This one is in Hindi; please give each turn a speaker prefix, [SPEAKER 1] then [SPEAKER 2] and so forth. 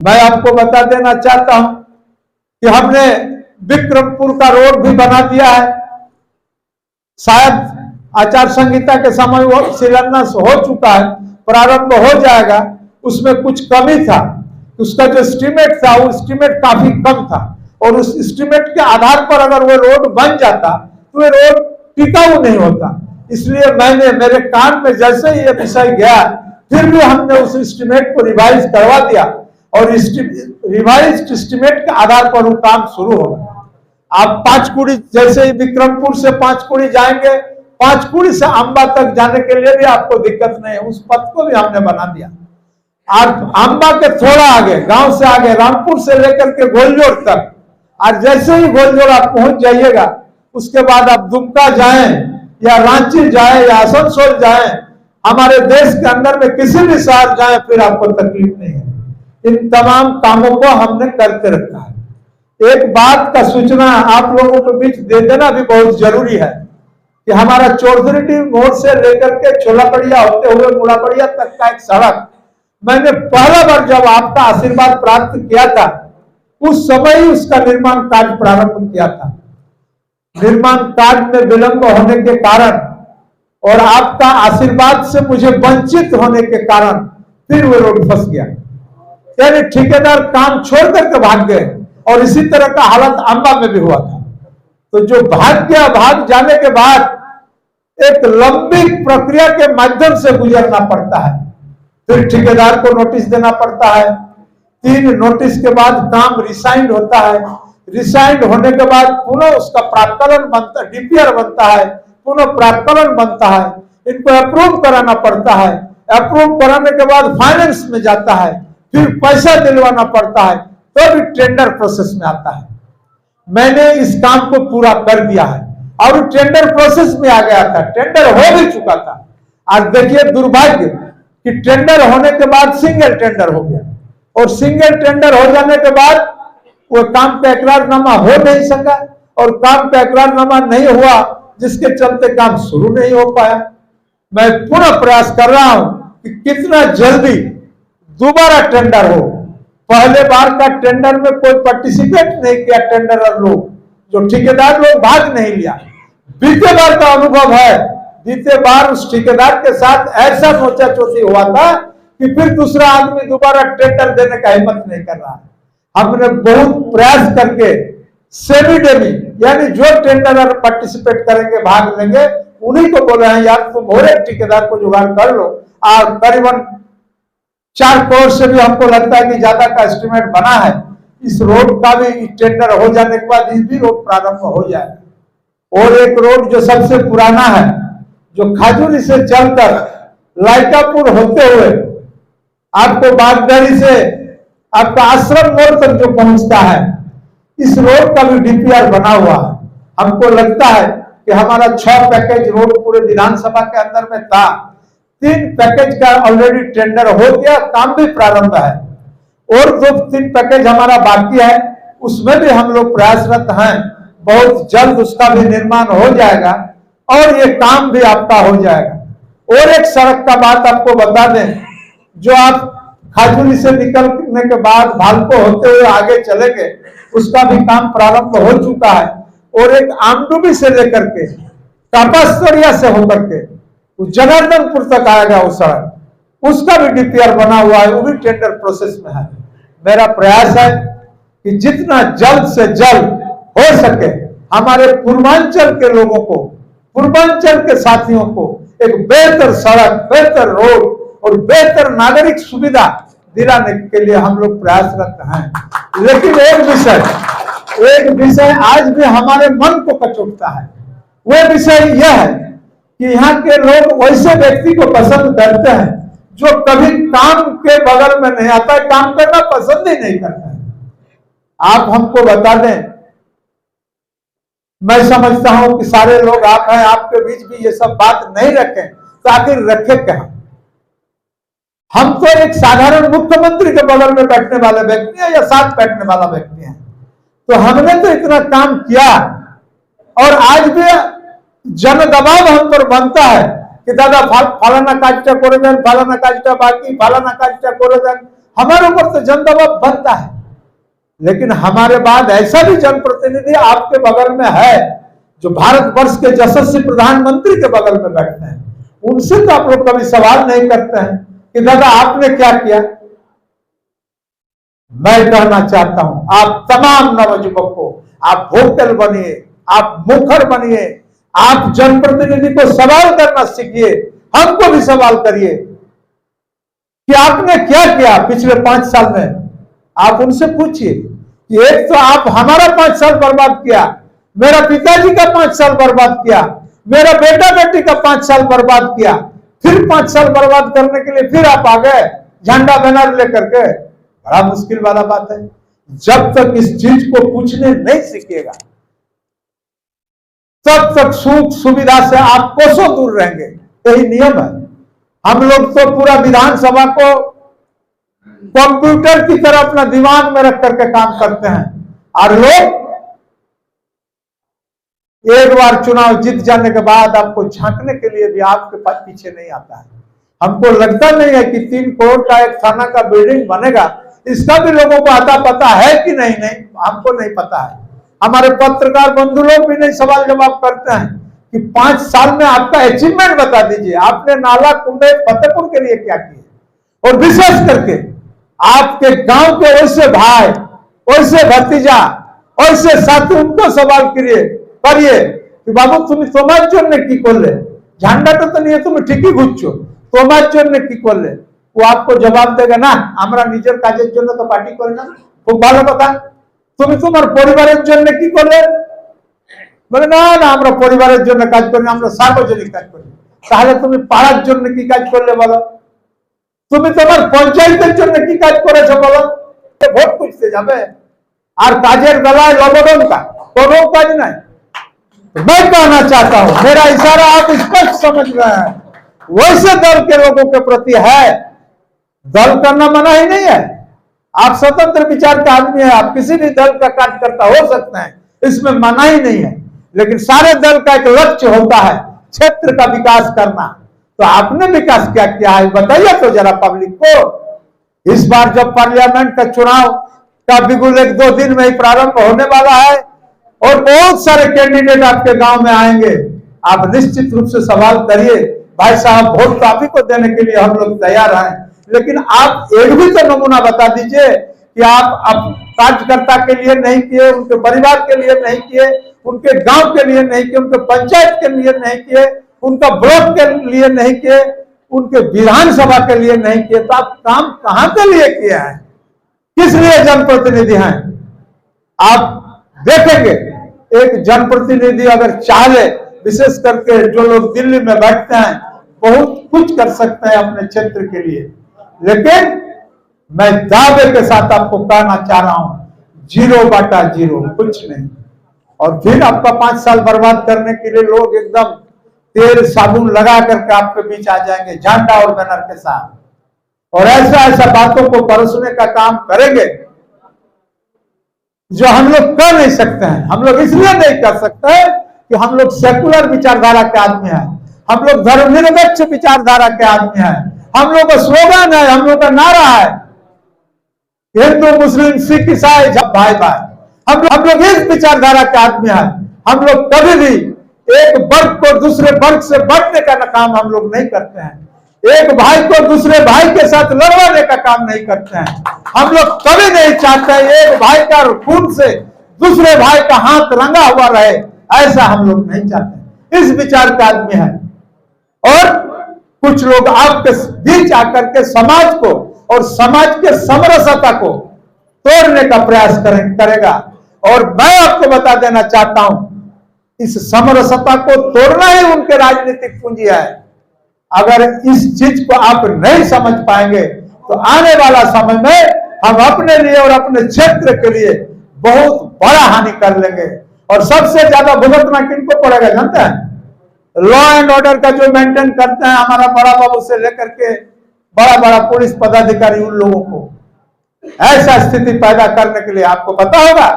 [SPEAKER 1] मैं आपको बता देना चाहता हूं कि हमने विक्रमपुर का रोड भी बना दिया है। शायद आचार संहिता के समय वो शिलान्यास हो चुका है, प्रारंभ हो जाएगा। उसमें कुछ कमी था, उसका जो एस्टीमेट था वो एस्टीमेट काफी कम था, और उस एस्टीमेट के आधार पर अगर वो रोड बन जाता तो ये रोड टिकाऊ नहीं होता। इसलिए मैंने मेरे कान में जैसे ही ये विषय गया, फिर भी हमने उस एस्टीमेट को रिवाइज करवा दिया, और रिवाइज एस्टीमेट के आधार पर वो काम शुरू होगा। आप पांचकुड़ी, जैसे ही विक्रमपुर से पांचकुड़ी जाएंगे, पांचकुड़ी से अंबा तक जाने के लिए भी आपको दिक्कत नहीं है, उस पथ को भी हमने बना दिया। और अंबा के थोड़ा आगे, गांव से आगे, रामपुर से लेकर के गोलजोड़ तक, और जैसे ही गोलजोड़ आप पहुंच जाइएगा, उसके बाद आप दुमका जाएं या रांची जाएं या आसनसोल जाएं, हमारे देश के अंदर में किसी भी शहर जाएं, फिर आपको तकलीफ नहीं है। इन तमाम कामों को हमने करके रखा है। एक बात का सूचना आप लोगों के बीच दे देना भी बहुत जरूरी है कि हमारा चौधरी मोड़ से लेकर के छोलापड़िया होते हुए मुड़ापड़िया तक का एक सड़क, मैंने पहला बार जब आपका आशीर्वाद प्राप्त किया था, उस समय ही उसका निर्माण कार्य प्रारंभ किया था। निर्माण कार्य में विलंब होने के कारण और आपका आशीर्वाद से मुझे वंचित होने के कारण फिर वो रोड फंस गया, यानी ठेकेदार काम छोड़ करके भाग गए, और इसी तरह का हालत अंबा में भी हुआ था। तो जो भाग गया, भाग जाने के बाद एक लंबी प्रक्रिया के माध्यम से गुजरना पड़ता है। फिर ठेकेदार को नोटिस देना पड़ता है, 3 नोटिस के बाद काम रिसाइंड होता है। रिसाइंड होने के बाद पुनः उसका प्राक्कलन बनता, डीपीआर बनता है, पुनः प्राक्कलन बनता है, इनको अप्रूव कराना पड़ता है। अप्रूव कराने के बाद फाइनेंस में जाता है, फिर पैसा दिलवाना पड़ता है, तो भी टेंडर प्रोसेस में आता है। मैंने इस काम को पूरा कर दिया है और टेंडर प्रोसेस में आ गया था, टेंडर हो भी चुका था। आज देखिए दुर्भाग्य कि टेंडर होने के बाद सिंगल टेंडर हो गया, और सिंगल टेंडर हो जाने के बाद वो काम का इकरारनामा हो नहीं सका, और काम का इकरारनामा नहीं हुआ, जिसके चलते काम शुरू नहीं हो पाया। मैं पूरा प्रयास कर रहा हूं कि कितना जल्दी दोबारा टेंडर हो। पहले बार का टेंडर में कोई पार्टिसिपेट नहीं किया, टेंडरर लोग, जो ठेकेदार लोग भाग नहीं लिया। बीते बार का अनुभव है, बीते बार उस ठेकेदार के साथ ऐसा नोचाचोटी हुआ था कि फिर दूसरा आदमी दोबारा टेंडर देने का हिम्मत नहीं कर रहा। हमने बहुत प्रयास करके सेमी डेमी, यानी जो टेंडरर पार्टिसिपेट करेंगे, भाग लेंगे, उन्हीं को बोले हैं यार तुम और एक ठेकेदार को जुगाड़ कर लो। और करीबन 4 करोड़ से भी हमको लगता है कि ज्यादा का एस्टिमेट बना है। इस रोड का भी टेंडर हो जाने के बाद इस भी रोड प्रारंभ हो जाएगा। और एक रोड जो सबसे पुराना है, जो खाजूरी से चलकर लाइकापुर होते हुए आपको बागदरी से आपका आश्रम मोड़ तक जो पहुंचता है, इस रोड का भी डीपीआर बना हुआ है। हमको लगता है कि हमारा 6 पैकेज रोड पूरे विधानसभा के अंदर में था, 3 पैकेज का ऑलरेडी टेंडर हो गया, काम भी प्रारंभ है, और 2-3 पैकेज हमारा बाकी है, उसमें भी हम लोग प्रयासरत हैं। बहुत जल्द उसका भी निर्माण हो जाएगा और ये काम भी आपका हो जाएगा। और एक सड़क का बात आपको बता दें, जो आप खाजूरी से निकलने के बाद भालको होते हुए आगे चले गए, उसका भी काम प्रारंभ हो चुका है। और एक आमडुबी से लेकर के टापास्तरिया से होकर के जनार्दनपुर तक आएगा वो सड़क, उसका भी डीपीआर बना हुआ है, वो भी टेंडर प्रोसेस में है। मेरा प्रयास है कि जितना जल्द से जल्द हो सके हमारे पूर्वांचल के लोगों को, पूर्वांचल के साथियों को एक बेहतर सड़क, बेहतर रोड और बेहतर नागरिक सुविधा दिलाने के लिए हम लोग प्रयासरत हैं। लेकिन एक विषय आज भी हमारे मन को कचोटता है। वह विषय यह है कि यहाँ के लोग वैसे व्यक्ति को पसंद करते हैं जो कभी काम के बगल में नहीं आता है, काम करना पसंद ही नहीं करता है। आप हमको बता दें, मैं समझता हूं कि सारे लोग आप हैं, आपके बीच भी ये सब बात नहीं रखें तो आखिर रखे क्या? हम तो एक साधारण मुख्यमंत्री के बगल में बैठने वाले व्यक्ति हैं या साथ बैठने वाला व्यक्ति है, तो हमने तो इतना काम किया, और आज भी जन दबाव हम पर बनता है कि दादा फालाना काजटा करे दें, फालाना काजटा बाकी, फालाना काजटा करे दें। हमारे ऊपर तो जन दबाव बनता है, लेकिन हमारे बाद ऐसा भी जनप्रतिनिधि आपके बगल में है जो भारत वर्ष के यशस्वी प्रधानमंत्री के बगल में बैठते हैं, उनसे तो आप लोग कभी सवाल नहीं करते हैं कि दादा आपने क्या किया। मैं कहना चाहता हूं आप तमाम नवयुवक को, आप वोकल बनिए, आप मुखर बनिए, आप जनप्रतिनिधि को सवाल करना सीखिए, हमको भी सवाल करिए कि आपने क्या किया पिछले 5 साल में। आप उनसे पूछिए कि एक तो आप हमारा 5 साल बर्बाद किया, मेरा पिताजी का 5 साल बर्बाद किया, मेरा बेटा बेटी का 5 साल बर्बाद किया, फिर 5 साल बर्बाद करने के लिए फिर आप आ गए झंडा बैनर लेकर के। बड़ा मुश्किल वाला बात है। जब तक इस चीज को पूछने नहीं सीखेगा तब तक सुख सुविधा से आप कोसों दूर रहेंगे। यही नियम है। हम लोग तो पूरा विधानसभा को कंप्यूटर की तरह अपना दिमाग में रख करके काम करते हैं, और लोग एक बार चुनाव जीत जाने के बाद आपको झांकने के लिए भी आपके पास पीछे नहीं आता है। हमको लगता नहीं है कि 3 करोड़ का एक थाना का बिल्डिंग बनेगा, इसका भी लोगों को आता पता है कि नहीं, हमको नहीं पता है। हमारे पत्रकार बंधु लोग भी नहीं सवाल जवाब करते हैं कि 5 साल में आपका अचीवमेंट बता दीजिए, आपने नाला कुंडे फतेहपुर के लिए क्या किया। और विशेष करके आपके गांव के वैसे भाई, वैसे भतीजा, वैसे साथी, उनको सवाल करिए कि बाबू तुम তোমার জন্য কি করলে, ঝান্ডাটা তো নিয়ে তুমি ঠিকই ঘুরছো, তোমার জন্য কি করলে। वो आपको जवाब देगा ना আমরা নিজের কাজের জন্য তো পার্টি করি না। খুব ভালো কথা, তুমি তোমার পরিবারের জন্য কি করলে, বলে না না আমরা পরিবারের জন্য কাজ করি না, আমরা সার্বজনিক কাজ করি। তাহলে তুমি পাড়ার জন্য কি কাজ করলে বলো, তুমি তোমার পঞ্চায়েতের জন্য কি কাজ করেছো বলো। ভোট খুঁজতে যাবে আর কাজের বেলায় লবডঙ্কা, কোনো কাজ নাই। मैं कहना चाहता हूं, मेरा इशारा आप स्पष्ट समझ रहे हैं, वैसे दल के लोगों के प्रति है। दल करना मना ही नहीं है, आप स्वतंत्र विचार का आदमी है, आप किसी भी दल का कार्यकर्ता हो सकते हैं, इसमें मना ही नहीं है। लेकिन सारे दल का एक लक्ष्य होता है क्षेत्र का विकास करना। तो आपने विकास क्या किया है बताइए तो जरा पब्लिक को। इस बार जब पार्लियामेंट का चुनाव का बिगुल 1-2 दिन में ही प्रारंभ होने वाला है और बहुत सारे कैंडिडेट आपके गांव में आएंगे, आप निश्चित रूप से सवाल करिए, भाई साहब वोट तो आप ही को देने के लिए हम लोग तैयार हैं, लेकिन आप एक भी तो नमूना बता दीजिए कि आप कार्यकर्ता के लिए नहीं किए, उनके परिवार के लिए नहीं किए, उनके गांव के लिए नहीं किए, उनके पंचायत के लिए नहीं किए, उनका ब्लॉक के लिए नहीं किए, उनके विधानसभा के लिए नहीं किए। तो आप काम कहां के लिए किए हैं, किस लिए जनप्रतिनिधि हैं। आप देखेंगे एक जनप्रतिनिधि अगर चाहे, विशेष करके जो लोग दिल्ली में बैठते हैं, बहुत कुछ कर सकते हैं अपने क्षेत्र के लिए, लेकिन मैं दावे के साथ आपको कहना चाह रहा हूं 0/0 कुछ नहीं। और फिर आपका 5 साल बर्बाद करने के लिए लोग एकदम तेल साबुन लगा करके आपके बीच आ जाएंगे झंडा और बैनर के साथ, और ऐसा ऐसा बातों को परोसने का काम करेंगे जो हम लोग कर नहीं सकते हैं। हम लोग इसलिए नहीं कर सकते कि हम लोग सेकुलर विचारधारा के आदमी हैं, हम लोग धर्मनिरपेक्ष विचारधारा के आदमी हैं। हम लोग का स्लोगन है, हम लोग का नारा है हिंदू मुस्लिम सिख ईसाई सब भाई भाई। हम लोग इस विचारधारा के आदमी हैं। हम लोग कभी भी एक वर्ग को दूसरे वर्ग से बढ़ने का काम हम लोग नहीं करते हैं, एक भाई को दूसरे भाई के साथ लड़वाने का काम नहीं करते हैं। हम लोग कभी नहीं चाहते एक भाई का खून से दूसरे भाई का हाथ रंगा हुआ रहे, ऐसा हम लोग नहीं चाहते। इस विचार का आदमी है। और कुछ लोग आपके बीच आकर के समाज को और समाज के समरसता को तोड़ने का प्रयास करेगा। और मैं आपको बता देना चाहता हूं, इस समरसता को तोड़ना ही उनके राजनीतिक पूंजी है। अगर इस चीज को आप नहीं समझ पाएंगे तो आने वाला समय में हम अपने लिए और अपने क्षेत्र के लिए बहुत बड़ा हानि कर लेंगे। और सबसे ज्यादा भुगतना किनको पड़ेगा जानते हैं, लॉ एंड ऑर्डर का जो मेंटेन करते हैं हमारा बड़ा बाबू से लेकर के बड़ा बड़ा पुलिस पदाधिकारी, उन लोगों को ऐसा स्थिति पैदा करने के लिए आपको पता होगा